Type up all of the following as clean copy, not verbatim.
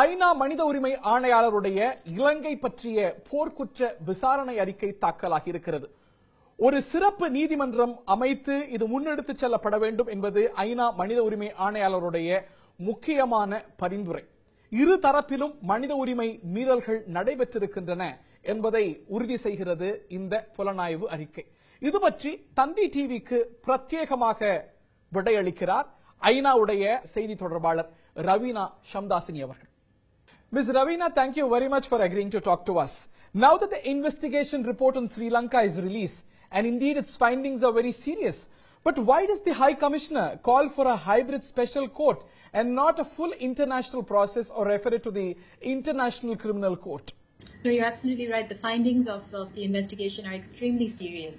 ஐநா மனித உரிமை ஆணையாளருடைய இலங்கை பற்றிய போர்க்குற்ற விசாரணை அறிக்கை தாக்கலாகி இருக்கிறது. ஒரு சிறப்பு நீதிமன்றம் அமைத்து இது முன்னெடுத்து செல்லப்பட வேண்டும் என்பது ஐநா மனித உரிமை ஆணையாளருடைய முக்கியமான பரிந்துரை. இரு தரப்பிலும் மனித உரிமை மீறல்கள் நடைபெற்றிருக்கின்றன என்பதை உறுதி செய்கிறது இந்த புலனாய்வு அறிக்கை. இது பற்றி தந்தி டிவிக்கு பிரத்யேகமாக விடையளிக்கிறார் ஐநாவுடைய செய்தி தொடர்பாளர் ரவீனா ஷம்தாசினி அவர்கள். Ms. Ravina, thank you very much for agreeing to talk to us. Now that the investigation report on Sri Lanka is released, and indeed its findings are very serious, but why does the High Commissioner call for a hybrid special court and not a full international process or refer it to the International Criminal Court? No, you're absolutely right. The findings of the investigation are extremely serious.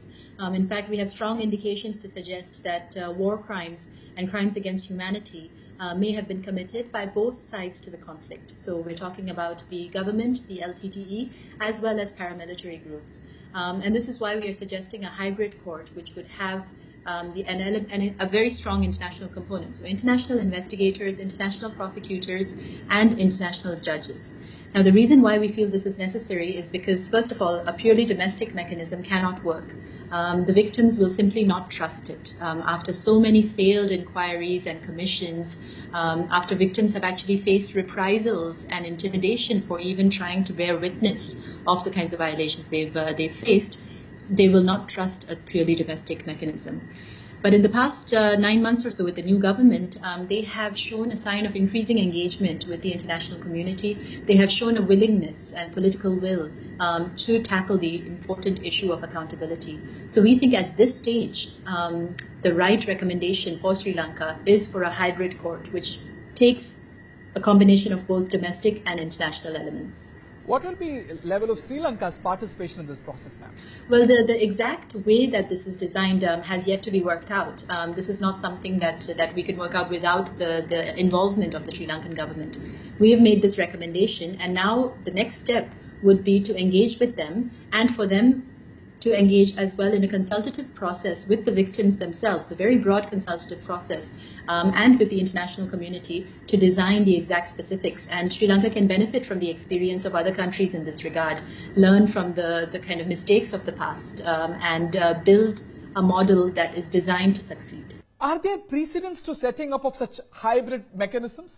In fact, we have strong indications to suggest that war crimes and crimes against humanity may have been committed by both sides to the conflict. So we're talking about the government, the LTTE, as well as paramilitary groups. And this is why we are suggesting a hybrid court, which would have a very strong international component. So international investigators, international prosecutors, and international judges. Now, the reason why we feel this is necessary is because, first of all, a purely domestic mechanism cannot work. The victims will simply not trust it. After so many failed inquiries and commissions, after victims have actually faced reprisals and intimidation for even trying to bear witness of the kinds of violations they've faced, they will not trust a purely domestic mechanism. But in the past 9 months or so with the new government, they have shown a sign of increasing engagement with the international community. They have shown a willingness and political will to tackle the important issue of accountability. So we think at this stage, the right recommendation for Sri Lanka is for a hybrid court, which takes a combination of both domestic and international elements. What will be the level of Sri Lanka's participation in this process now? Well, the exact way that this is designed has yet to be worked out. This is not something that we can work out without the involvement of the Sri Lankan government. We have made this recommendation, and now the next step would be to engage with them and for them to engage as well in a consultative process with the victims themselves, a very broad consultative process, and with the international community to design the exact specifics. And Sri Lanka can benefit from the experience of other countries in this regard, learn from the kind of mistakes of the past, and build a model that is designed to succeed. Are there precedents to setting up of such hybrid mechanisms?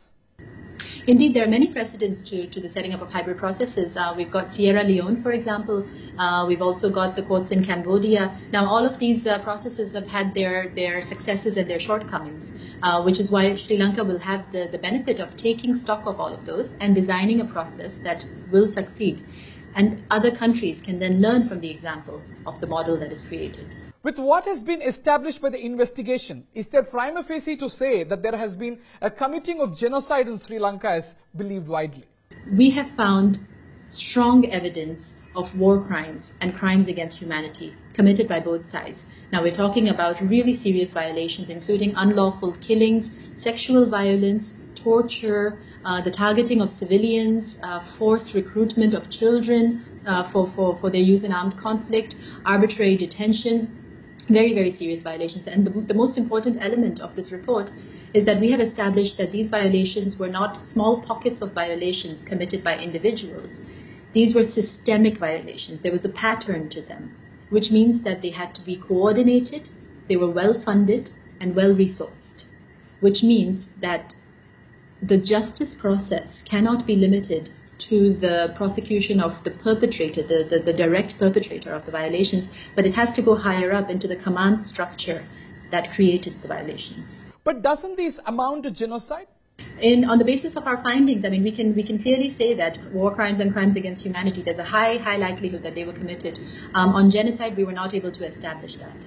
Indeed, there are many precedents to the setting up of hybrid processes. We've got Sierra Leone, for example. We've also got the courts in Cambodia. Now, all of these processes have had their successes and their shortcomings, which is why Sri Lanka will have the benefit of taking stock of all of those and designing a process that will succeed. And other countries can then learn from the example of the model that is created. With what has been established by the investigation, is there prima facie to say that there has been a committing of genocide in Sri Lanka as believed widely? We have found strong evidence of war crimes and crimes against humanity committed by both sides. Now we're talking about really serious violations, including unlawful killings, sexual violence, torture, the targeting of civilians, forced recruitment of children for their use in armed conflict, arbitrary detention. Very, very serious violations. And the most important element of this report is that we have established that these violations were not small pockets of violations committed by individuals. These were systemic violations. There was a pattern to them, which means that they had to be coordinated, they were well-funded and well-resourced, which means that the justice process cannot be limited to the prosecution of the perpetrator, the direct perpetrator of the violations, but it has to go higher up into the command structure that created the violations. But doesn't this amount to genocide? On the basis of our findings, I mean, we can clearly say that war crimes and crimes against humanity, there's a high likelihood that they were committed. On genocide, we were not able to establish that.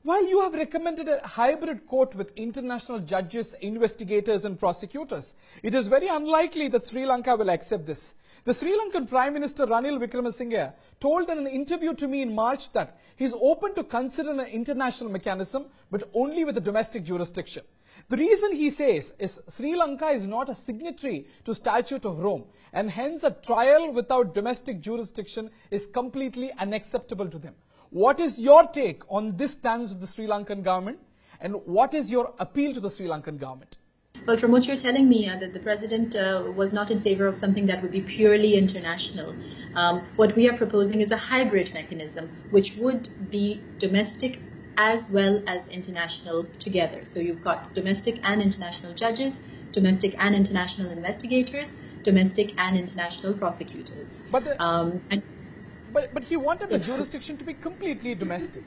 While you have recommended a hybrid court with international judges, investigators and prosecutors, it is very unlikely that Sri Lanka will accept this. The Sri Lankan Prime Minister Ranil Wickremesinghe told in an interview to me in March that he is open to consider an international mechanism, but only with a domestic jurisdiction. The reason he says is Sri Lanka is not a signatory to Statute of Rome, and hence a trial without domestic jurisdiction is completely unacceptable to them. What is your take on this stance of the Sri Lankan government, and what is your appeal to the Sri Lankan government? Well, from what you're telling me, that the President was not in favor of something that would be purely international. What we are proposing is a hybrid mechanism, which would be domestic as well as international together. So you've got domestic and international judges, domestic and international investigators, domestic and international prosecutors. But he wanted the jurisdiction to be completely domestic.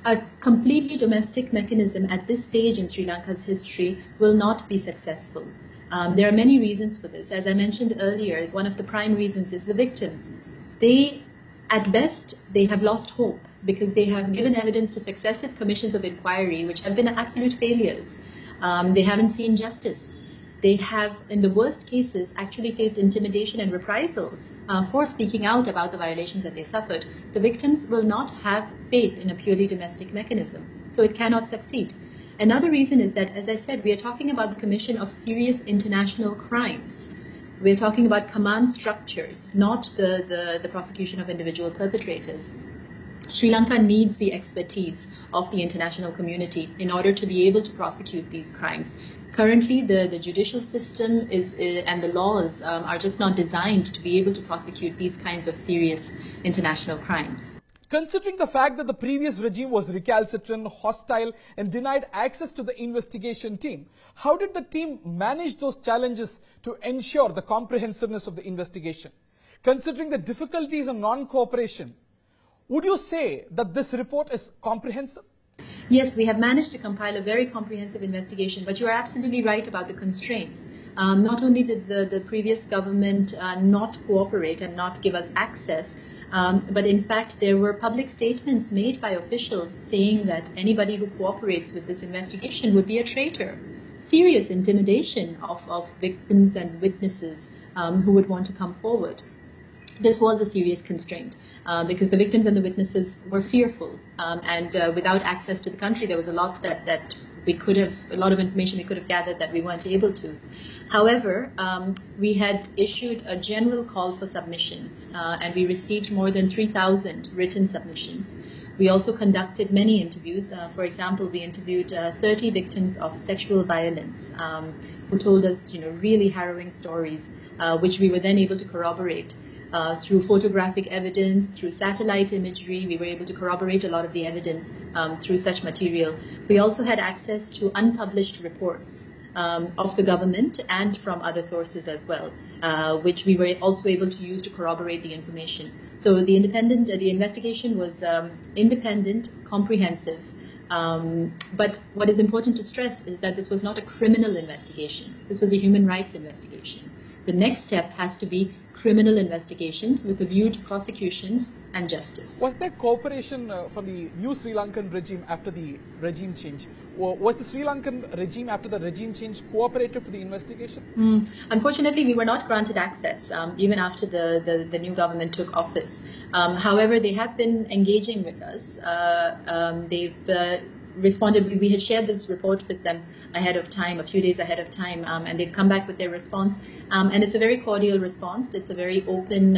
A completely domestic mechanism at this stage in Sri Lanka's history will not be successful. There are many reasons for this. As I mentioned earlier, one of the prime reasons is the victims. At best, they have lost hope because they have given evidence to successive commissions of inquiry which have been absolute failures. They haven't seen justice. They have, in the worst cases, actually faced intimidation and reprisals for speaking out about the violations that they suffered. The victims will not have faith in a purely domestic mechanism, so it cannot succeed. Another reason is that, as I said, we are talking about the commission of serious international crimes. We are talking about command structures, not the prosecution of individual perpetrators. Sri Lanka needs the expertise of the international community in order to be able to prosecute these crimes. Currently, the judicial system and the laws are just not designed to be able to prosecute these kinds of serious international crimes. Considering the fact that the previous regime was recalcitrant, hostile, and denied access to the investigation team, how did the team manage those challenges to ensure the comprehensiveness of the investigation? Considering the difficulties of non-cooperation, would you say that this report is comprehensive? Yes, we have managed to compile a very comprehensive investigation, but you are absolutely right about the constraints. Not only did the previous government not cooperate and not give us access, but in fact there were public statements made by officials saying that anybody who cooperates with this investigation would be a traitor. Serious intimidation of victims and witnesses who would want to come forward. This was a serious constraint because the victims and the witnesses were fearful, and without access to the country, there was a lot a lot of information we could have gathered that we weren't able to. However, we had issued a general call for submissions, and we received more than 3,000 written submissions. We also conducted many interviews. For example, we interviewed 30 victims of sexual violence who told us, really harrowing stories, which we were then able to corroborate. Through photographic evidence, through satellite imagery, we were able to corroborate a lot of the evidence through such material. We also had access to unpublished reports of the government and from other sources as well, which we were also able to use to corroborate the information. So the investigation was independent, comprehensive. But what is important to stress is that this was not a criminal investigation. This was a human rights investigation. The next step has to be criminal investigations with a view to prosecutions and justice. Was there cooperation from the new Sri Lankan regime after the regime change? Was the Sri Lankan regime after the regime change cooperative to the investigation? Unfortunately, we were not granted access even after the new government took office. However, they have been engaging with us. They've responded. We had shared this report with them ahead of time, a few days ahead of time, and they've come back with their response. And it's a very cordial response. It's a very open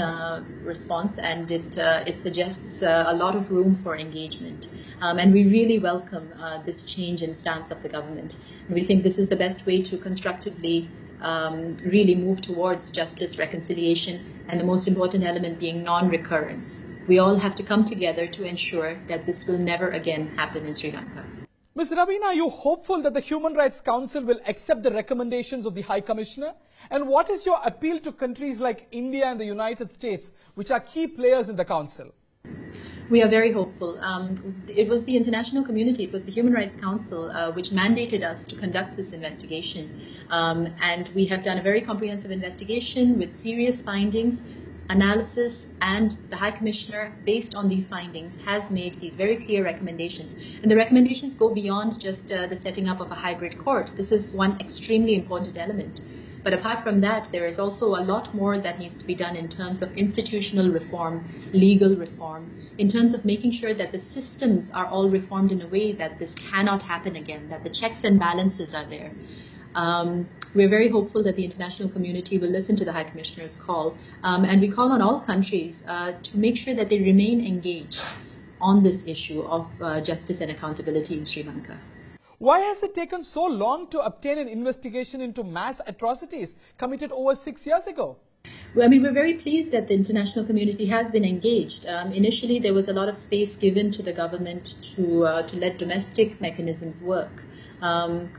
response, and it suggests a lot of room for engagement. And we really welcome this change in stance of the government. And we think this is the best way to constructively really move towards justice, reconciliation, and the most important element being non-recurrence. We all have to come together to ensure that this will never again happen in Sri Lanka. Ms. Ravina, are you hopeful that the Human Rights Council will accept the recommendations of the High Commissioner? And what is your appeal to countries like India and the United States, which are key players in the Council? We are very hopeful. It was the international community, it was the Human Rights Council which mandated us to conduct this investigation. And we have done a very comprehensive investigation with serious findings, analysis, and the High Commissioner, based on these findings, has made these very clear recommendations. And the recommendations go beyond just the setting up of a hybrid court. This is one extremely important element. But apart from that, there is also a lot more that needs to be done in terms of institutional reform, legal reform, in terms of making sure that the systems are all reformed in a way that this cannot happen again, that the checks and balances are there. We're very hopeful that the international community will listen to the High Commissioner's call, and we call on all countries to make sure that they remain engaged on this issue of justice and accountability in Sri Lanka. Why has it taken so long to obtain an investigation into mass atrocities committed over 6 years ago? Well, I mean, we're very pleased that the international community has been engaged. Initially, there was a lot of space given to the government to let domestic mechanisms work.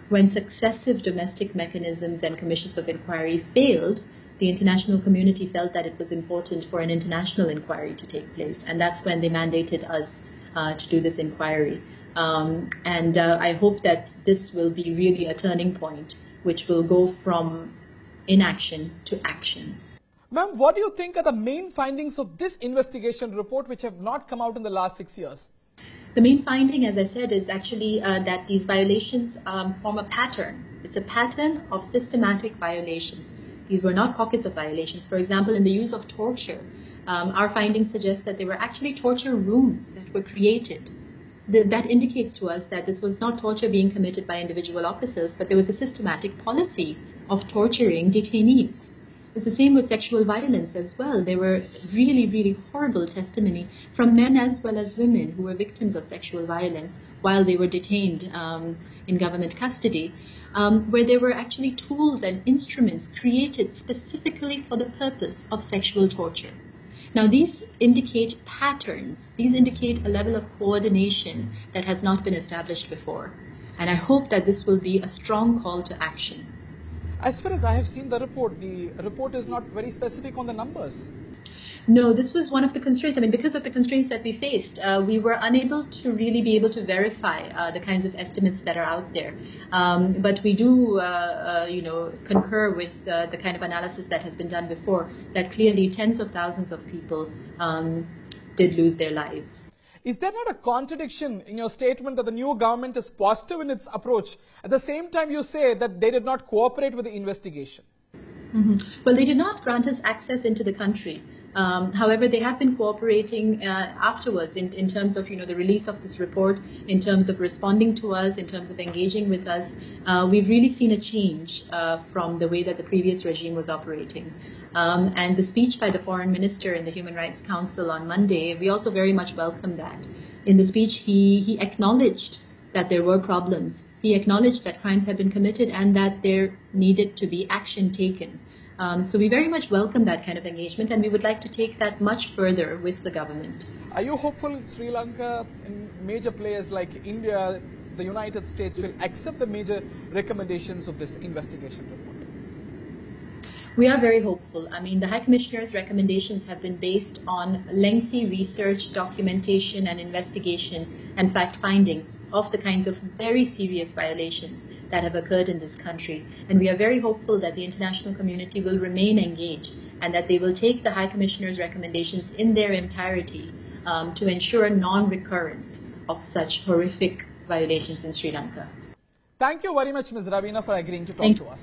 When successive domestic mechanisms and commissions of inquiry failed, the international community felt that it was important for an international inquiry to take place, and that's when they mandated us to do this inquiry. I hope that this will be really a turning point, which will go from inaction to action. Ma'am, what do you think are the main findings of this investigation report which have not come out in the last 6 years? The main finding, as I said, is actually that these violations form a pattern. It's a pattern of systematic violations. These were not pockets of violations. For example, in the use of torture, our findings suggest that there were actually torture rooms that were created. That indicates to us that this was not torture being committed by individual officers, but there was a systematic policy of torturing detainees. It's the same with sexual violence as well. There were really, really horrible testimony from men as well as women who were victims of sexual violence while they were detained in government custody, where there were actually tools and instruments created specifically for the purpose of sexual torture. Now, these indicate patterns. These indicate a level of coordination that has not been established before. And I hope that this will be a strong call to action. As far as I have seen the report is not very specific on the numbers. No, this was one of the constraints. I mean, because of the constraints that we faced, we were unable to really be able to verify the kinds of estimates that are out there. But we do, concur with the kind of analysis that has been done before, that clearly tens of thousands of people did lose their lives. Is there not a contradiction in your statement that the new government is positive in its approach? At the same time, you say that they did not cooperate with the investigation. Mm-hmm. Well, they did not grant us access into the country. However, they have been cooperating afterwards in terms of the release of this report, in terms of responding to us, in terms of engaging with us. We've really seen a change from the way that the previous regime was operating. And the speech by the Foreign Minister in the Human Rights Council on Monday, we also very much welcome that. In the speech, he acknowledged that there were problems. He acknowledged that crimes had been committed and that there needed to be action taken. So we very much welcome that kind of engagement, and we would like to take that much further with the government. Are you hopeful Sri Lanka and major players like India, the United States will accept the major recommendations of this investigation report? We are very hopeful. I mean, the High Commissioner's recommendations have been based on lengthy research, documentation and investigation and fact-finding of the kinds of very serious violations that have occurred in this country. And we are very hopeful that the international community will remain engaged and that they will take the High Commissioner's recommendations in their entirety to ensure non-recurrence of such horrific violations in Sri Lanka. Thank you very much, Ms. Ravina, for agreeing to talk to us.